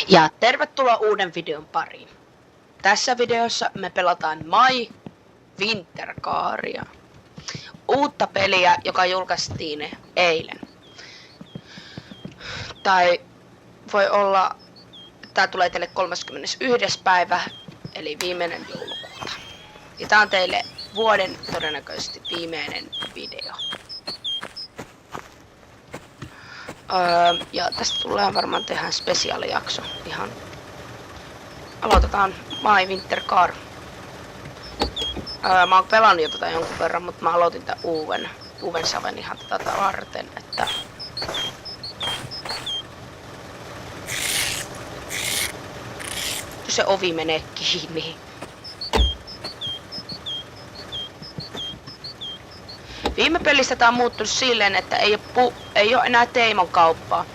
Ja tervetuloa uuden videon pariin. Tässä videossa me pelataan My Winter Caria. Uutta peliä, joka julkaistiin eilen. Tai voi olla, että tää tulee teille 31. päivä, eli viimeinen joulukuuta. Ja tää on teille vuoden todennäköisesti viimeinen video. Ja tästä tulee varmaan tehdään spesiaalijakso. Ihan aloitetaan My Winter Car. Mä oon pelannut jo tätä jonkun verran, mutta mä aloitin tän uuden saven ihan tätä varten, että se ovi menee kiinni. Viime pelissä tää on muuttunut silleen, että ei oo enää Teimon kauppaa.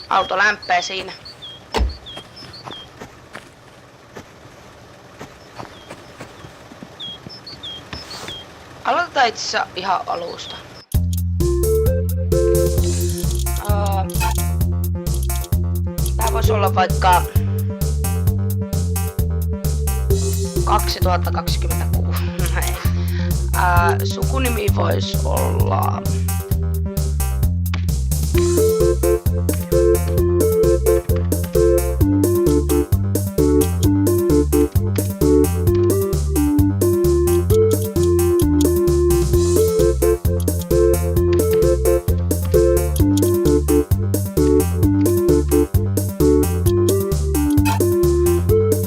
Auto lämpää siinä. Aloitetaan itse asiassa ihan alusta. Tää voisi olla vaikka 2026. Sukunimi voisi olla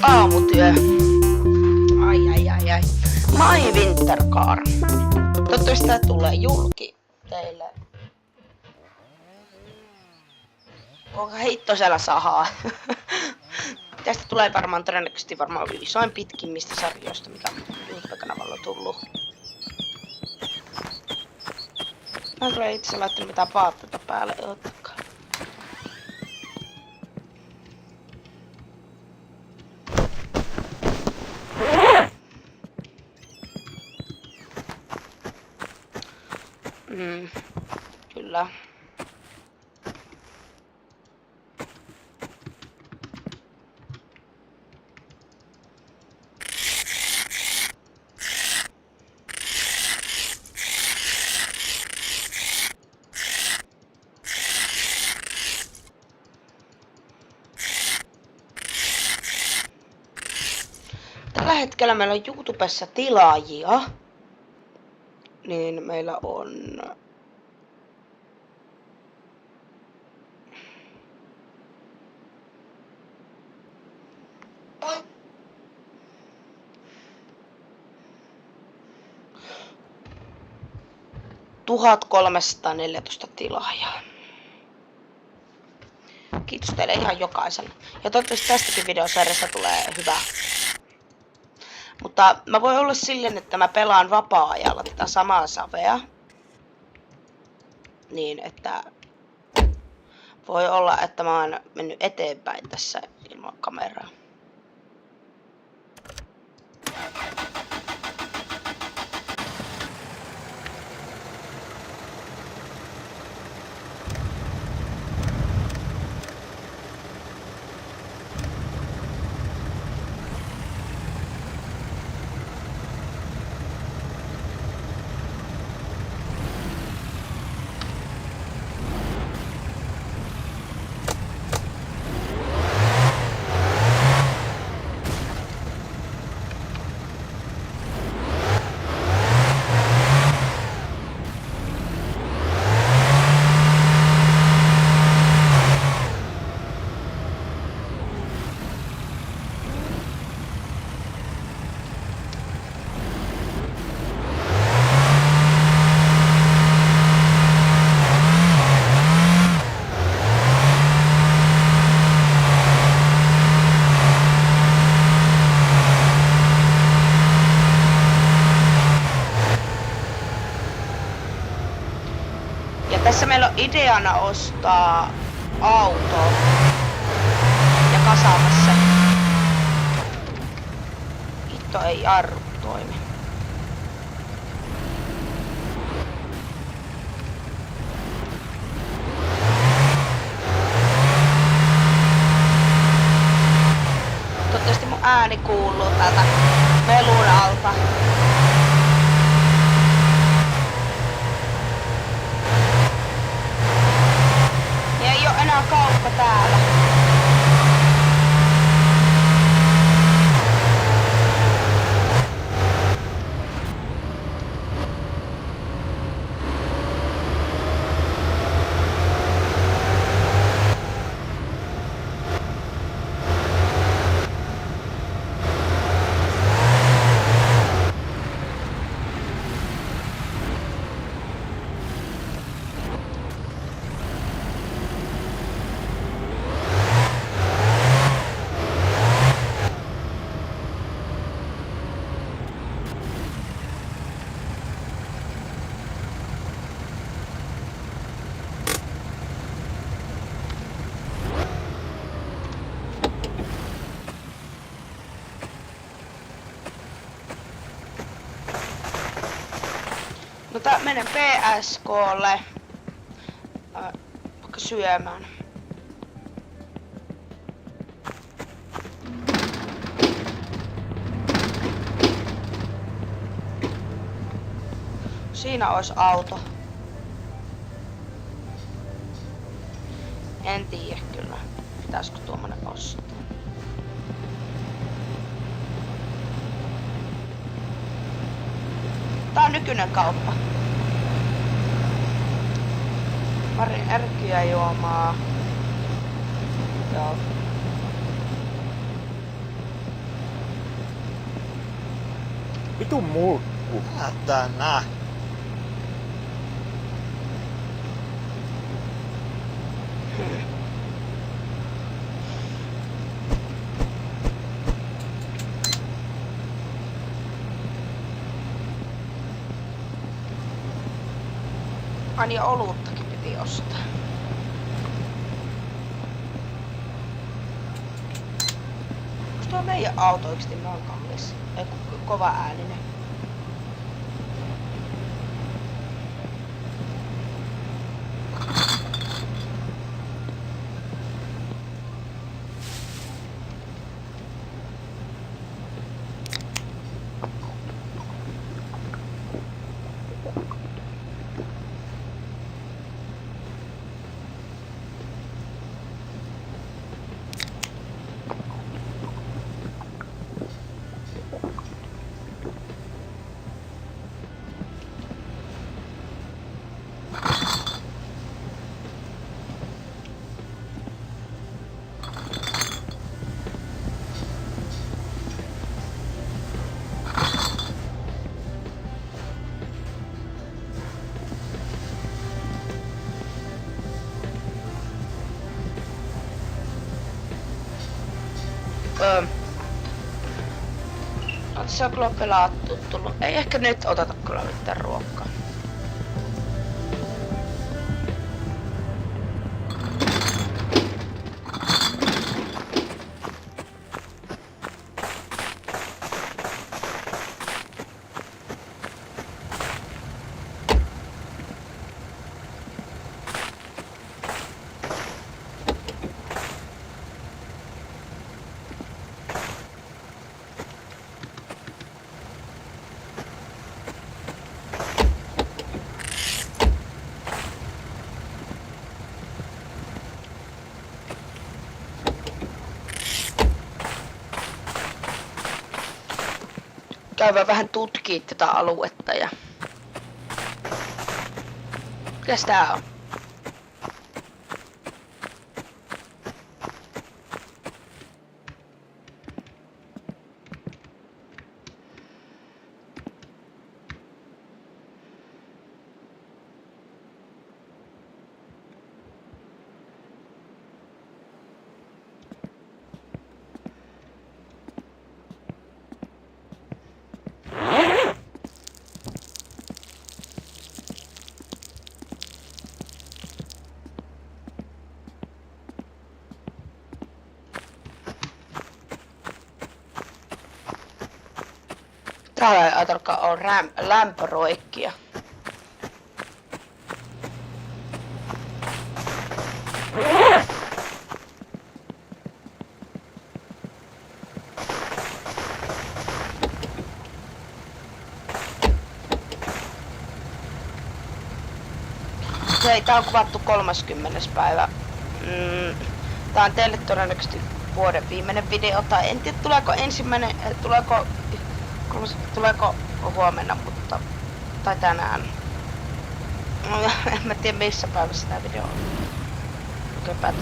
aamutyö. Ai. My Winter Car. Toivottavasti tää tulee julki teille. Onko heittosella sahaa? Tästä tulee varmaan todennäköisesti isoin pitkimmistä sarjoista, mikä on YouTube-kanavalla tullut. Mä en tule itse laittanut mitään vaatteita päälle, ottakaa. Kyllä. Tällä hetkellä meillä on YouTubessa tilaajia. Niin meillä on 1314 tilaajaa. Kiitos teille ihan jokaiselle. Ja toivottavasti tästäkin videosarjasta tulee hyvä. Mutta mä voin olla silleen, että mä pelaan vapaa-ajalla tätä samaa savea. Niin, että voi olla, että mä oon mennyt eteenpäin tässä ilman kameraa. Tässä meillä on ideana ostaa auto ja kasata se. Hitto ei jarru toimi. Toivottavasti mun ääni kuuluu täältä melun alta. Ja ei oo enää kauppa täällä. No menen PSKlle vaikka syömään. Siinä olisi auto. En tiedä kyllä, pitäisikö tuommoinen ostaa. Tää on nykyinen kauppa. Marin ärkkyjä juomaa. Joo. Vitu mulkku. Hätänä. Ai niin, oluttakin piti ostaa. Onks tuo meidän auto oikeesti noin kallis? Ei kova ääninen. Se on kyllä pelattu tullut. Ei ehkä nyt oteta kyllä mitään ruokaa. Käydään vähän tutkii tätä aluetta ja... Mikäs tää on? Täällä ei ajatelkaa on lämpöroikkia. Hei, tää on kuvattu 30. päivä. Tää on teille todennäköisesti vuoden viimeinen video, tai en tiedä tuleeko ensimmäinen, tuleeko huomenna, mutta, tai tänään. No, en mä tiedä missä päivässä tää video on. Okei, päätä.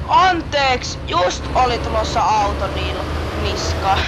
Anteeksi, just oli tulossa auto niskaan.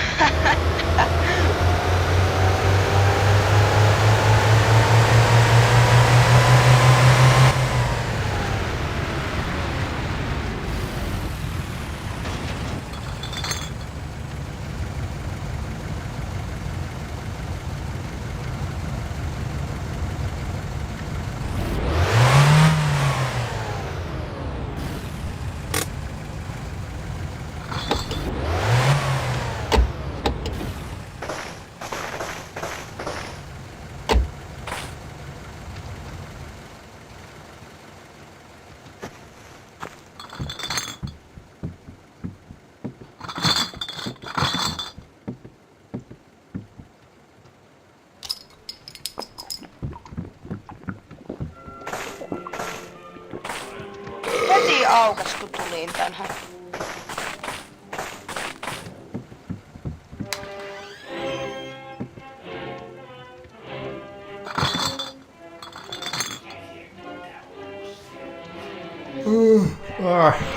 Heti aukas kun tulin tänhän.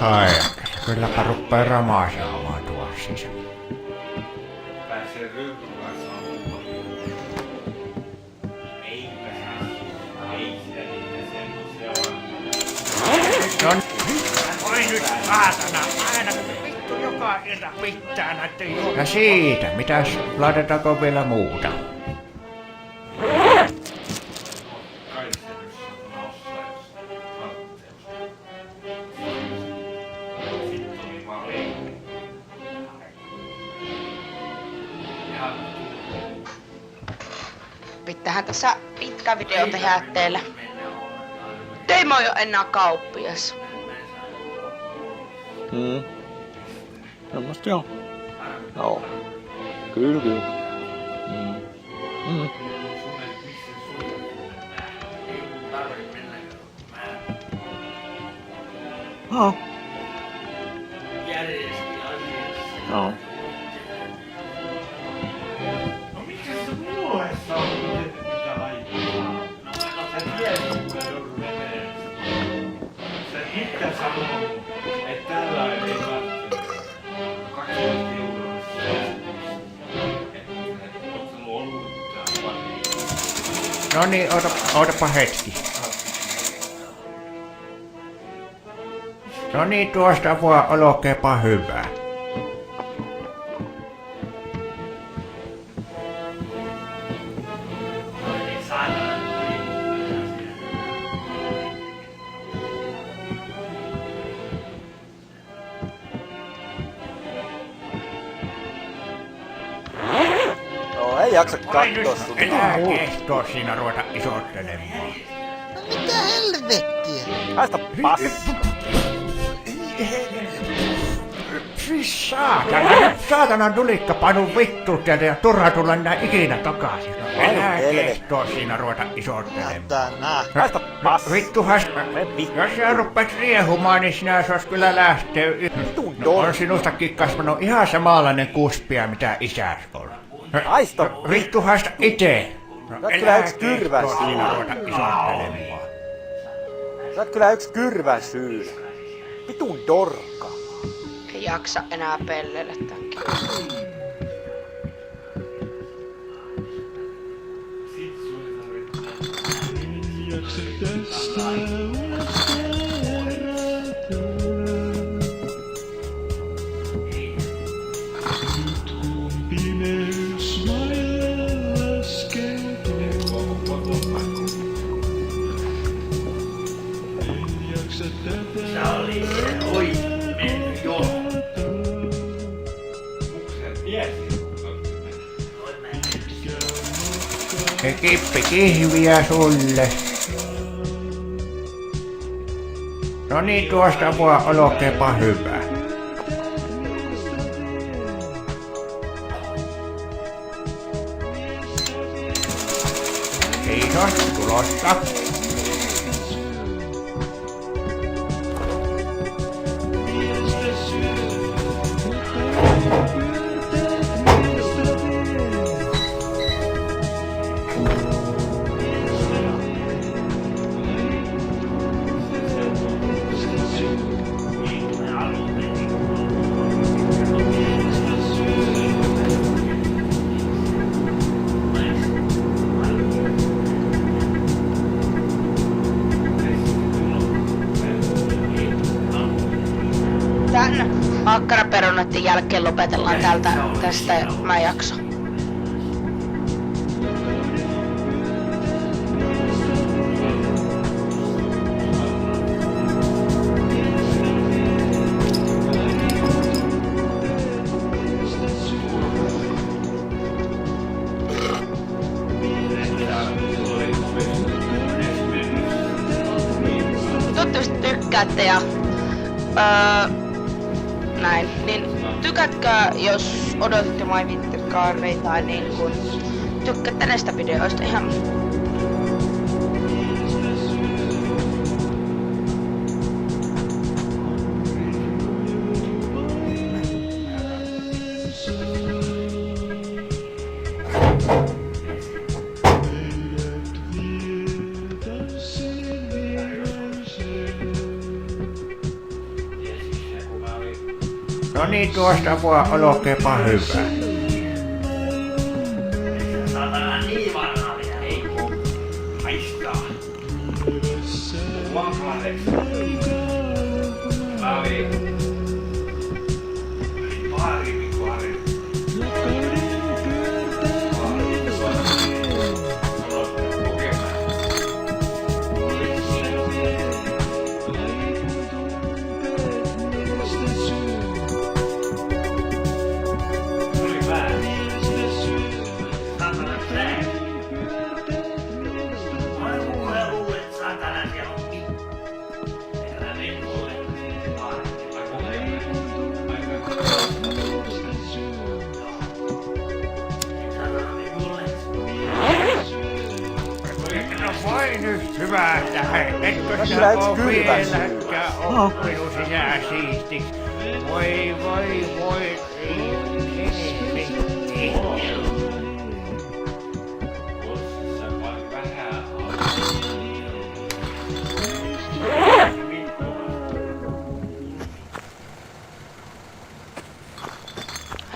Ai, kylläpä ruppaa ramasaamaan tuossa sisällä. Pääsee ryhmään saamaan. Eipä saa. Ei sitä niitä semmosia on. No oi nyt saatana, aina vittu joka ilta pitää näitten juomaan. Ja siitä, mitäs laitetaanko vielä muuta? Pitäähän tässä pitkä video tehdä teille. Teimo on jo enää kauppias. Semmosta joo. Joo. Kyllä, kyllä. Joo. Joo. No miksi se muoessa on mitä laittaa? Sä tiedät kuinka Jorru menee. Sä itse sanoo, että tällä ei tarvitse 2 euroa. Oot sä ollut täällä? No niin, ootapa hetki. No niin, tuosta voi olkeepa hyvää. Joo, ei jaksa Oi nyt, kattoo sun. enää kehtoo siinä ruveta isottelemaan. Mitä helvettiä? Haista paskaa. Siis saatana tulikka panu vittu sieltä ja turha tulla enää ikinä takaisin. No, enää kehtoo siinä ruveta isottelemaan. Tää haista paskaa. Vittuhas, jos sä rupet riehumaan, niin sinä sais kyllä lähteä. No, on sinustakin kasvanut ihan samanlainen kuspia, mitä isäs on. Haista Vittuhas ite. Sä oot kyllä yks kyrvä siinä syy. ruveta isottelemaan. Sä oot kyllä yks kyrvä syy. Vitun dorkka. Ei jaksa enää pelleillä tämänkin. Sit sun tarvitsee. Sä oli se oi mennyt jo. Sä tiesit, Se kippi kihviä sulle. No niin, tuosta voi olkeepa hyvä. Kiitos tulosta. Tän makkaraperunoiden jälkeen lopetellaan tästä mä jakso. Toivottavasti tykkäätte ja näin, niin tykätkää, jos odotitte My Winter Carvey tai niin kun tykkäätte näistä videoista ihan. No niin, tuosta voi olkeepa hyvä. saatana niin vanhaa mitä ei haistaa. Vanhaadeksi. Mä olin pari viikkoa harjoittanut. Voi nyt hyvä, että etkö sä Kyllä, oo kyllä. vieläkään oppinut sinä siistiksi. Voi.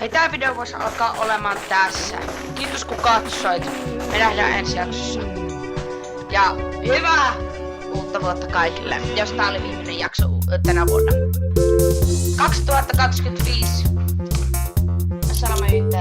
Hei, tää video voisi alkaa olemaan tässä. Kiitos kun katsoit. Me nähdään ensi jaksossa. Ja hyvää uutta vuotta kaikille, jos tää oli viimeinen jakso tänä vuonna. 2025. Assalamu alaikum.